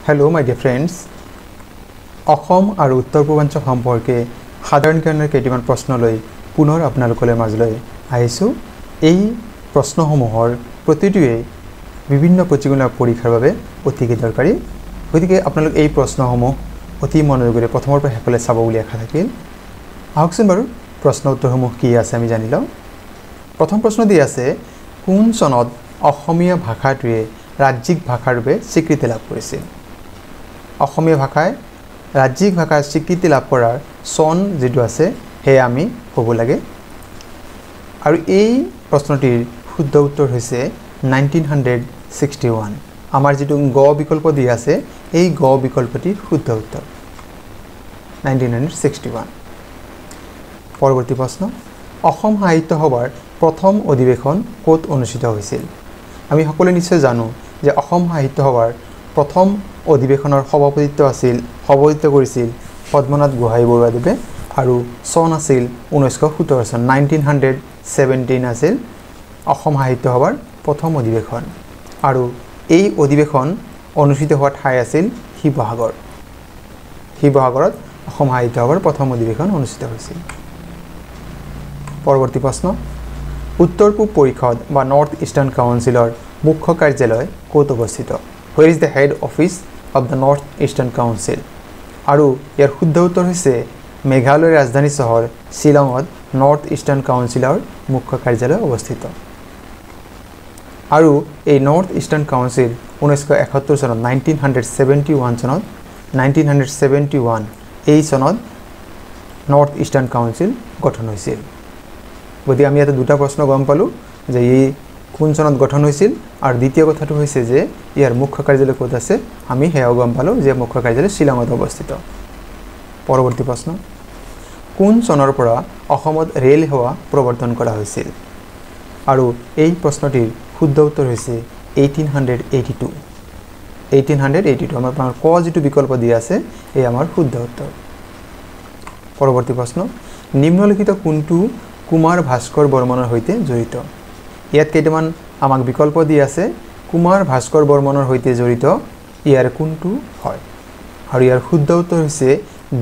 Hello my dear friends. Assam আৰু উত্তৰ পূৰ্বাঞ্চল সম্পৰ্কে সাধাৰণ জ্ঞানৰ কেইটামান প্ৰশ্ন লৈ পুনৰ আপোনালোকৰ মাজলৈ আহিছো। এই প্ৰশ্নসমূহৰ প্ৰতিটোৱে বিভিন্ন প্ৰতিযোগিতামূলক পৰীক্ষাৰ বাবে অতিকে দৰকাৰী। গতিকে আপোনালোক এই প্ৰশ্নসমূহ অতি মনোযোগেৰে প্ৰথমৰ পৰা শেষলৈ চাব বুলি আশা থাকিল। আহকচোন বাৰু প্ৰশ্ন উত্তৰসমূহ কি আছে আমি জানি লওঁ। প্ৰথম প্ৰশ্ন দি আছে, কোন চনত অসমীয়া ভাষাটোৱে ৰাজ্যিক ভাষাৰ ৰূপে স্বীকৃতি লাভ কৰিছিল? অসমীয়া ভাষাই ৰাজ্যিক ভাষাৰ স্বীকৃতি লাভ কৰাৰ চন যেটো আছে হে আমি ক'ব লাগে। আৰু এই প্ৰশ্নটিৰ শুদ্ধ উত্তৰ হৈছে 1961। আমাৰ যেটো গ বিকল্প দি আছে এই গ বিকল্পটিৰ শুদ্ধ উত্তৰ 1961। পৰৱৰ্তী প্ৰশ্ন, অসম সাহিত্য সভাৰ প্ৰথম অধিৱেশন ক'ত অনুষ্ঠিত হৈছিল? আমি সকলোৱে নিশ্চয় জানো যে অসম সাহিত্য সভাৰ প্ৰথম অধিৱেশনৰ সভাপতিত্ব কৰিছিল পদ্মনাথ গোহাঁই বৰুৱাদেৱে আৰু চন আছিল 1917 চন 1917 আছিল অসম সাহিত্য সভাৰ প্ৰথম অধিৱেশন। আৰু এই অধিৱেশন অনুষ্ঠিত হোৱা ঠাই আছিল শিৱসাগৰ। শিৱসাগৰত অসম সাহিত্য সভাৰ প্ৰথম অধিৱেশন অনুষ্ঠিত হৈছিল। পৰৱৰ্তী প্ৰশ্ন, উত্তৰ পূব পৰিষদ বা নৰ্থ ইষ্টাৰ্ণ কাউন্সিলৰ মুখ্য কাৰ্যালয় ক'ত অৱস্থিত? Where is the head office of the North Eastern Council? আৰু ইয়াৰ শুদ্ধ উত্তৰ হৈছে মেঘালয়ৰ ৰাজধানী চহৰ শ্বিলঙত নৰ্থ ইষ্টাৰ্ণ কাউন্সিলৰ মুখ্য কাৰ্যালয় অৱস্থিত। আৰু এই নৰ্থ ইষ্টাৰ্ণ কাউন্সিল 1971 চনত 1971 এই চনত নৰ্থ ইষ্টাৰ্ণ কাউন্সিল গঠন হৈছিল। গতিকে আমি ইয়াতে দুটা প্ৰশ্ন গম পালোঁ যে এই কোন চনত গঠন হৈছিল আৰু দ্বিতীয় কথাটো হৈছে যে ইয়াৰ মুখ্য কাৰ্যালয় ক'ত আছে আমি হেয়াও গম পালোঁ যে মুখ্য কাৰ্যালয় শ্বিলঙত অৱস্থিত। পৰৱৰ্তী প্ৰশ্ন, কোন চনৰ পৰা অসমত ৰেল সেৱা প্ৰৱৰ্তন কৰা হৈছিল? আৰু এই প্ৰশ্নটিৰ শুদ্ধ উত্তৰ হৈছে 1882। আমাৰ ক যেটো বিকল্প দিয়া আছে এই আমাৰ শুদ্ধ উত্তৰ। পৰৱৰ্তী প্ৰশ্ন, নিম্নলিখিত কোনটো কুমাৰ ভাস্কৰ বৰ্মনৰ সৈতে জড়িত? ইয়াত কেইটামান আমাক বিকল্প দি আছে। কুমাৰ ভাস্কৰ বৰ্মনৰ সৈতে জড়িত ইয়াৰ কোনটো হয়? আৰু ইয়াৰ শুদ্ধ উত্তৰ হৈছে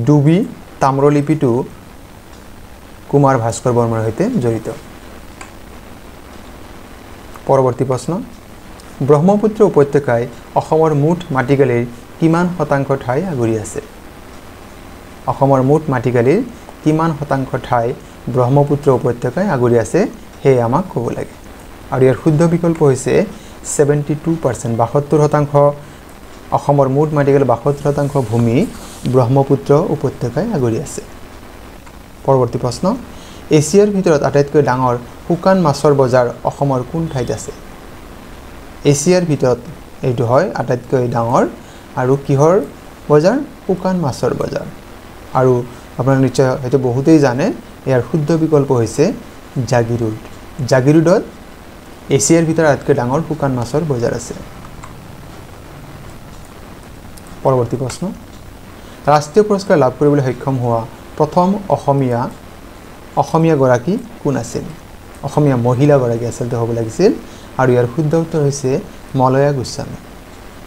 ডুবি তাম্ৰলিপিটো কুমাৰ ভাস্কৰ বৰ্মনৰ সৈতে জড়িত। পৰৱৰ্তী প্ৰশ্ন, ব্ৰহ্মপুত্ৰ উপত্যকাই অসমৰ মুঠ মাটিকালিৰ কিমান শতাংশ ঠাই আগুৰি আছে? অসমৰ মুঠ মাটিকালিৰ কিমান শতাংশ ঠাই ব্ৰহ্মপুত্ৰ উপত্যকাই আগুৰি আছে সেয়ে আমাক ক'ব লাগে। আৰু ইয়াৰ শুদ্ধ বিকল্প হৈছে 72%। 72% অসমৰ মুঠ মাটিকালিৰ 72% ভূমি ব্ৰহ্মপুত্ৰ উপত্যকাই আগুৰি আছে। পৰৱৰ্তী প্ৰশ্ন, এছিয়াৰ ভিতৰত আটাইতকৈ ডাঙৰ শুকান মাছৰ বজাৰ অসমৰ কোন ঠাইত আছে? এছিয়াৰ ভিতৰত এইটো হয় আটাইতকৈ ডাঙৰ আৰু কিহৰ বজাৰ? শুকান মাছৰ বজাৰ। আৰু আপোনালোকে নিশ্চয় হয়তো বহুতেই জানে ইয়াৰ শুদ্ধ বিকল্প হৈছে জাগিৰোড। জাগিৰোডত এছিয়াৰ ভিতৰত আটাইতকৈ ডাঙৰ শুকান মাছৰ বজাৰ আছে। পৰৱৰ্তী প্ৰশ্ন, ৰাষ্ট্ৰীয় পুৰস্কাৰ লাভ কৰিবলৈ সক্ষম হোৱা প্ৰথম অসমীয়া গৰাকী কোন আছিল? অসমীয়া মহিলাগৰাকী আচলতে হ'ব লাগিছিল। আৰু ইয়াৰ শুদ্ধ উত্তৰ হৈছে মলয়া গোস্বামী।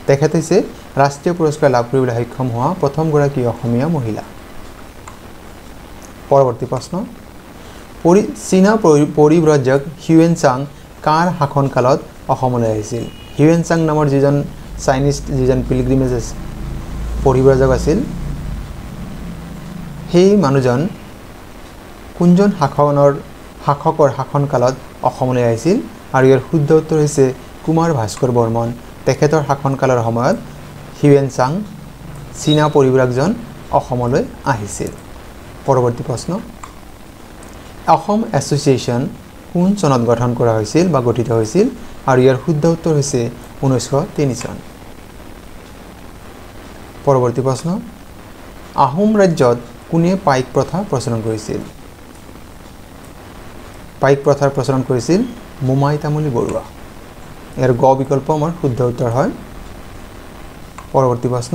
তেখেত হৈছে ৰাষ্ট্ৰীয় পুৰস্কাৰ লাভ কৰিবলৈ সক্ষম হোৱা প্ৰথমগৰাকী অসমীয়া মহিলা। পৰৱৰ্তী প্ৰশ্ন, চীনা পৰিব্ৰজক হিউৱেন চাং কাৰ শাসনকালত অসমলৈ আহিছিল? হিউৱেন চাং নামৰ যিজন পিলগ্ৰিমেজ পৰিব্ৰজক আছিল সেই মানুহজন কোনজন শাসকৰ শাসনকালত অসমলৈ আহিছিল? আৰু ইয়াৰ শুদ্ধ উত্তৰ হৈছে কুমাৰ ভাস্কৰ বৰ্মন। তেখেতৰ শাসনকালৰ সময়ত হিউৱেন চাং চীনা পৰিব্ৰাজকজন অসমলৈ আহিছিল। পৰৱৰ্তী প্ৰশ্ন, অসম এছ'চিয়েশ্যন কোন চনত গঠন কৰা হৈছিল বা গঠিত হৈছিল? আৰু ইয়াৰ শুদ্ধ উত্তৰ হৈছে 1903 চন। পৰৱৰ্তী প্ৰশ্ন, আহোম ৰাজ্যত কোনে পাইক প্ৰথা প্ৰচলন কৰিছিল? পাইক প্ৰথাৰ প্ৰচলন কৰিছিল মোমাই তামুলী বৰুৱা। ইয়াৰ গ বিকল্প আমাৰ শুদ্ধ উত্তৰ হয়। পৰৱৰ্তী প্ৰশ্ন,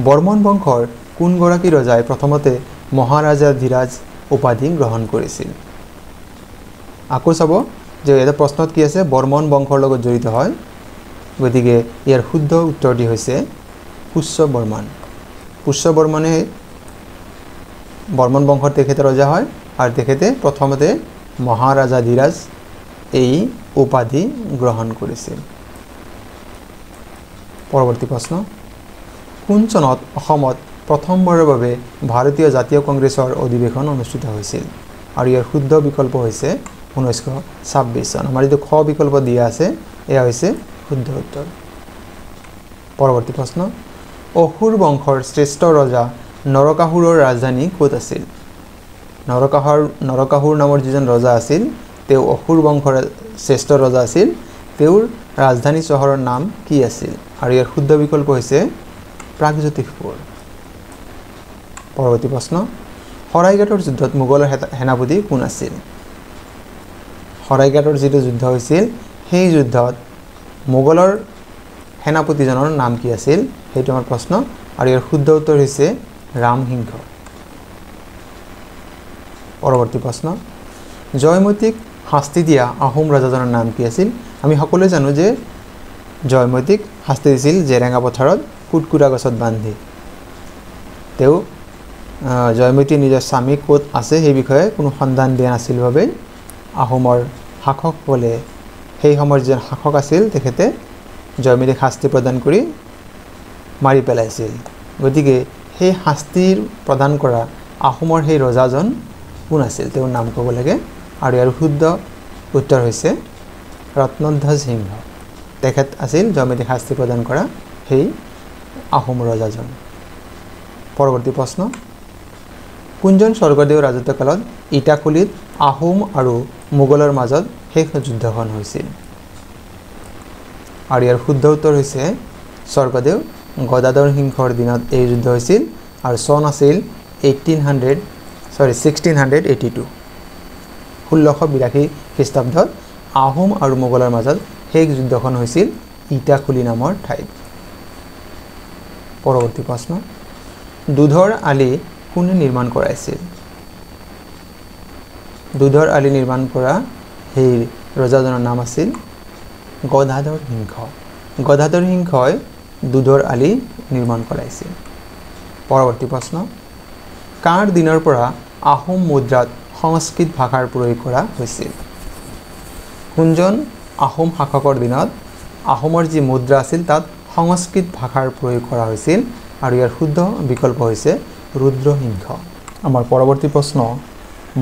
বৰ্মন বংশৰ কোনগৰাকী ৰজাই প্ৰথমতে মহাৰাজাধিৰাজ উপাধি গ্ৰহণ কৰিছিল? আকৌ চাব যে এটা প্ৰশ্নত কি আছে বৰ্মন বংশৰ লগত জড়িত হয়। গতিকে ইয়াৰ শুদ্ধ উত্তৰটি হৈছে পুষ্য বৰ্মন। পুষ্য বৰ্মনে বৰ্মন বংশৰ তেখেতে ৰজা হয় আৰু তেখেতে প্ৰথমতে মহাৰাজাধিৰাজ এই উপাধি গ্ৰহণ কৰিছিল। পৰৱৰ্তী প্ৰশ্ন, কোন চনত অসমত প্ৰথমবাৰৰ বাবে ভাৰতীয় জাতীয় কংগ্ৰেছৰ অধিৱেশন অনুষ্ঠিত হৈছিল? আৰু ইয়াৰ শুদ্ধ বিকল্প হৈছে 1926 চন। আমাৰ যিটো খ বিকল্প দিয়া আছে এয়া হৈছে শুদ্ধ উত্তৰ। পৰৱৰ্তী প্ৰশ্ন, অসুৰ বংশৰ শ্ৰেষ্ঠ ৰজা নৰকাসুৰৰ ৰাজধানী ক'ত আছিল? নৰকাসুৰ নামৰ যিজন ৰজা আছিল তেওঁ অসুৰ বংশৰ শ্ৰেষ্ঠ ৰজা আছিল। তেওঁৰ ৰাজধানী চহৰৰ নাম কি আছিল? আৰু ইয়াৰ শুদ্ধ বিকল্প হৈছে প্ৰাগজ্যোতিষপুৰ। পৰৱৰ্তী প্ৰশ্ন, শৰাইঘাটৰ যুদ্ধত মোগলৰ সেনাপতি কোন আছিল? শৰাইঘাটৰ যিটো যুদ্ধ হৈছিল সেই যুদ্ধত মোগলৰ সেনাপতিজনৰ নাম কি আছিল? সেইটো আমাৰ প্ৰশ্ন আৰু ইয়াৰ শুদ্ধ উত্তৰ হৈছে ৰামসিংহ। পৰৱৰ্তী প্ৰশ্ন, জয়মতীক শাস্তি দিয়া আহোম ৰজাজনৰ নাম কি আছিল? আমি সকলোৱে জানো যে জয়মতীক শাস্তি দিছিল জেৰেঙা পথাৰত কুটকুৰা গছত বান্ধি। তেওঁ জয়মতী নিজৰ স্বামী ক'ত আছে সেই বিষয়ে কোনো সন্ধান দিয়া নাছিল বাবে আহোমৰ শাসকসকলে সেই সময়ৰ যিজন শাসক আছিল তেখেতে জয়মতীক শাস্তি প্ৰদান কৰি মাৰি পেলাইছিল। গতিকে সেই শাস্তিৰ প্ৰদান কৰা আহোমৰ সেই ৰজাজন কোন আছিল? তেওঁৰ নাম ক'ব লাগে আৰু ইয়াৰ শুদ্ধ উত্তৰ হৈছে ৰত্নধ্বজ সিংহ। তেখেত আছিল জয়মতীক শাস্তি প্ৰদান কৰা সেই আহোম ৰজাজন। পৰৱৰ্তী প্ৰশ্ন, কোনজন স্বৰ্গদেউ ৰাজত্বকালত ইটাখুলিত আহোম আৰু মোগলৰ মাজত শেষ যুদ্ধখন হৈছিল? আৰু ইয়াৰ শুদ্ধ উত্তৰ হৈছে স্বৰ্গদেউ গদাধৰ সিংহৰ দিনত এই যুদ্ধ হৈছিল আৰু চন আছিল 1682। 1682 খ্ৰীষ্টাব্দত আহোম আৰু মোগলৰ মাজত শেষ যুদ্ধখন হৈছিল ইটাখুলি নামৰ ঠাইত। পৰৱৰ্তী প্ৰশ্ন, দুধৰ আলি কোনে নিৰ্মাণ কৰাইছিল? দুধৰ আলি নিৰ্মাণ কৰা সেই ৰজাজনৰ নাম আছিল গদাধৰ সিংহ। গদাধৰ সিংহই দুধৰ আলি নিৰ্মাণ কৰাইছিল। পৰৱৰ্তী প্ৰশ্ন, কাৰ দিনৰ পৰা আহোম মুদ্ৰাত সংস্কৃত ভাষাৰ প্ৰয়োগ কৰা হৈছিল? কোনজন আহোম শাসকৰ দিনত আহোমৰ যি মুদ্ৰা আছিল তাত সংস্কৃত ভাষাৰ প্ৰয়োগ কৰা হৈছিল? আৰু ইয়াৰ শুদ্ধ বিকল্প হৈছে ৰুদ্ৰসিংহ। আমাৰ পৰৱৰ্তী প্ৰশ্ন,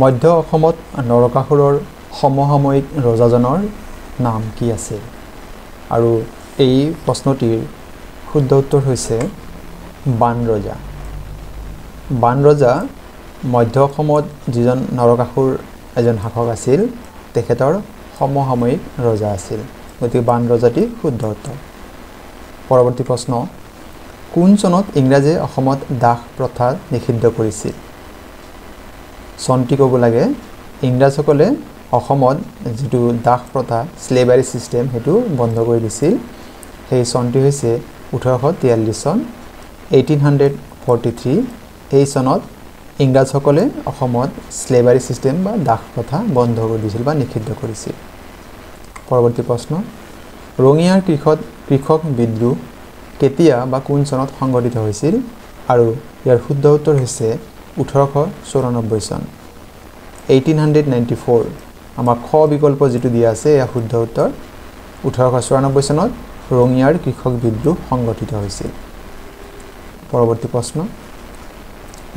মধ্য অসমত নৰকাসুৰৰ সমসাময়িক ৰজাজনৰ নাম কি আছিল? আৰু এই প্ৰশ্নটিৰ শুদ্ধ উত্তৰ হৈছে বাণৰজা। বাণৰজা মধ্য অসমত যিজন নৰকাসুৰ এজন শাসক আছিল তেখেতৰ সমসাময়িক ৰজা আছিল। গতিকে বাণৰজাটি শুদ্ধ উত্তৰ। পৰৱৰ্তী প্ৰশ্ন, কোন চনত ইংৰাজে অসমত দাস প্ৰথা নিষিদ্ধ কৰিছিল? চনটি ক'ব লাগে। ইংৰাজসকলে অসমত যিটো দাস প্ৰথা স্লেভাৰী ছিষ্টেম সেইটো বন্ধ কৰি দিছিল। সেই চনটি হৈছে 1843 চন। 1843 এই চনত ইংৰাজসকলে অসমত স্লেভাৰী ছিষ্টেম বা দাস প্ৰথা বন্ধ কৰি দিছিল বা নিষিদ্ধ কৰিছিল। পৰৱৰ্তী প্ৰশ্ন, ৰঙিয়াৰ কৃষক বিদ্ৰোহ কেতিয়া বা কোন চনত সংঘটিত হৈছিল? আৰু ইয়াৰ শুদ্ধ উত্তৰ হৈছে 1894 চন। 1894 আমাৰ খ বিকল্প যিটো দিয়া আছে এয়া শুদ্ধ উত্তৰ। 1894 চনত ৰঙিয়াৰ কৃষক বিদ্ৰোহ সংঘটিত হৈছিল। পৰৱৰ্তী প্ৰশ্ন,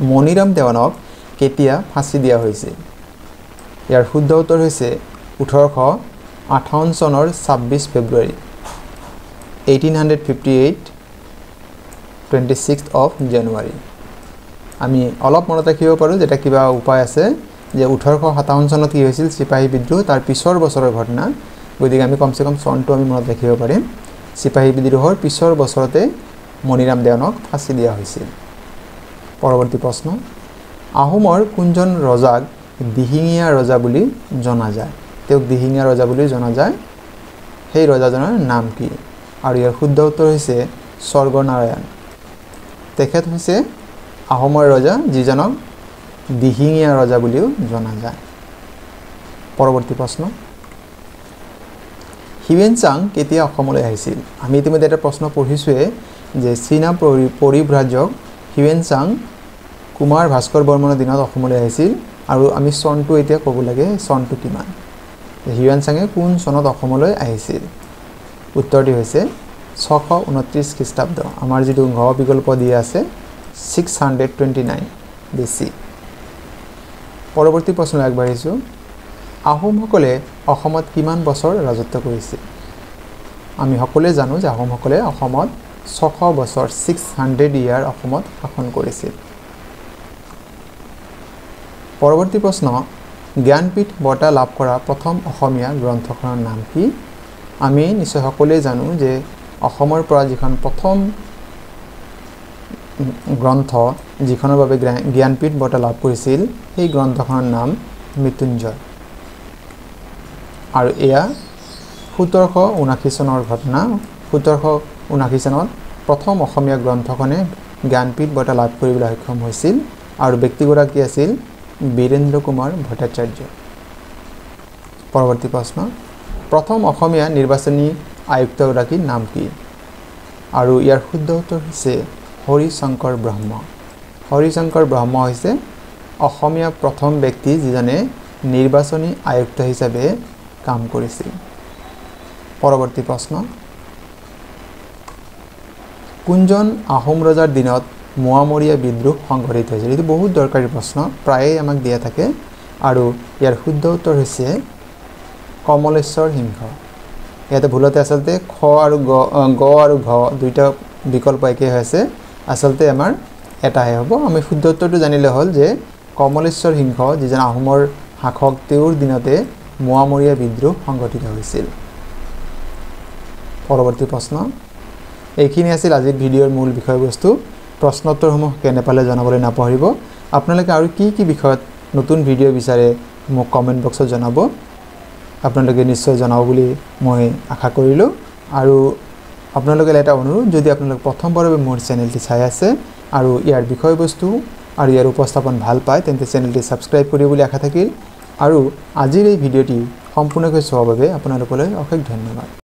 মণিৰাম দেৱানক কেতিয়া ফাঁচি দিয়া হৈছিল? ইয়াৰ শুদ্ধ উত্তৰ হৈছে 1858 চনৰ 26 ফেব্ৰুৱাৰী। 1858 26th of January। আমি অলপ মনত ৰাখিব পাৰোঁ যেটা কিবা উপায় আছে যে 1857 চনত কি হৈছিল চিপাহী বিদ্ৰোহ, তাৰ পিছৰ বছৰৰ ঘটনা। গতিকে আমি কমসে কম চনটো আমি মনত ৰাখিব পাৰিম। চিপাহী বিদ্ৰোহৰ পিছৰ বছৰতে মণিৰাম দেৱানক ফাঁচি দিয়া হৈছিল। পৰৱৰ্তী প্ৰশ্ন, আহোমৰ কোনজন ৰজাক দিহিঙীয়া ৰজা বুলি জনা যায়? তেওঁক দিহিঙীয়া ৰজা বুলি জনা যায়। সেই ৰজাজনৰ নাম কি? আৰু ইয়াৰ শুদ্ধ উত্তৰ হৈছে স্বৰ্গনাৰায়ণ। তেখেত হৈছে আহোমৰ ৰজা যিজনক দিহিঙীয়া ৰজা বুলিও জনা যায়। পৰৱৰ্তী প্ৰশ্ন, হিউৱেন চাং কেতিয়া অসমলৈ আহিছিল? আমি ইতিমধ্যে এটা প্ৰশ্ন পঢ়িছোঁৱে যে চীনা পৰিব্ৰাজক হিউৱেন-চাং কুমাৰ ভাস্কৰ বৰ্মনৰ দিনত অসমলৈ আহিছিল আৰু আমি চনটো এতিয়া ক'ব লাগে চনটো কিমান হিউৱেন-চাঙে কোন চনত অসমলৈ আহিছিল উত্তৰটি হৈছে 629 খ্ৰীষ্টাব্দ আমাৰ যিটো ঘ বিকল্প দিয়া আছে 629 বেছি পৰৱৰ্তী প্ৰশ্ন আগবাঢ়িছো আহোমসকলে অসমত কিমান বছৰ ৰাজত্ব কৰিছিল আমি সকলোৱে জানো যে আহোমসকলে অসমত 600 বছৰ 600 ইয়াৰ অসমত শাসন কৰিছিল পৰৱৰ্তী প্ৰশ্ন জ্ঞানপীঠ বঁটা লাভ কৰা প্ৰথম অসমীয়া গ্ৰন্থখনৰ নাম কি আমি নিশ্চয় সকলোৱে জানো যে অসমৰ পৰা যিখন প্ৰথম গ্ৰন্থ যিখনৰ বাবে জ্ঞানপীঠ বঁটা লাভ কৰিছিল সেই গ্ৰন্থখনৰ নাম মৃত্যুঞ্জয় আৰু এয়া 1779 চনৰ ঘটনা 1779 চনত প্ৰথম অসমীয়া গ্ৰন্থখনে জ্ঞানপীঠ বঁটা লাভ কৰিবলৈ সক্ষম হৈছিল আৰু ব্যক্তিগৰাকী আছিল বীৰেন্দ্ৰ কুমাৰ ভট্টাচাৰ্য পৰৱৰ্তী প্ৰশ্ন প্ৰথম অসমীয়া নিৰ্বাচনী আয়ুক্তগৰাকীৰ নাম কি আৰু ইয়াৰ শুদ্ধ উত্তৰ হৈছে হৰিশংকৰ ব্ৰহ্ম হৰিশংকৰ ব্ৰহ্ম হৈছে অসমীয়া প্ৰথম ব্যক্তি যিজনে নিৰ্বাচনী আয়ুক্ত হিচাপে কাম কৰিছিল পৰৱৰ্তী প্ৰশ্ন কোনজন আহোম ৰজাৰ দিনত মোৱামৰীয়া বিদ্ৰোহ সংঘটিত হৈছিল এটো বহুত দৰকাৰী প্ৰশ্ন প্ৰায়ে আমাক দিয়া থাকে আৰু ইয়াৰ শুদ্ধ উত্তৰ হৈছে কমলেশ্বৰ সিংহ ইয়াতে ভুলতে আসলতে খ আৰু গ আৰু ঘ দুইটা বিকল্প একে হৈছে আসলতে আমাৰ এটাহে হ'ব আমি শুদ্ধ উত্তৰটো জানিলে হ'ল যে কমলেশ্বৰ সিংহ যিজন আহোমৰ শাসক তেওঁৰ দিনতে মোৱামৰীয়া বিদ্ৰোহ সংঘটিত হৈছিল পৰৱৰ্তী প্ৰশ্ন এইখিনি আছিল আজিৰ ভিডিঅ'ৰ মূল বিষয়বস্তু প্ৰশ্নোত্তৰসমূহ কেনে পালে জনাবলৈ নাপাহৰিব আপোনালোকে আৰু কি কি বিষয়ত নতুন ভিডিঅ' বিচাৰে মোক কমেন্ট বক্সত জনাব আপোনালোকে নিশ্চয় জনাব বুলি মই আশা কৰিলো আৰু আপোনালোকে এটা অনুৰোধ যদি আপোনালোক প্ৰথমবাৰৰ বাবে মোৰ চেনেলটি চাই আছে আৰু ইয়াৰ বিষয়বস্তু আৰু ইয়াৰ উপস্থাপন ভাল পায় তেন্তে চেনেলটি সাবস্ক্ৰাইব কৰিব বুলি আশা থাকিল আৰু আজিৰ এই ভিডিঅ'টি সম্পূৰ্ণকৈ চোৱাৰ বাবে আপোনালোকলৈ অশেষ ধন্যবাদ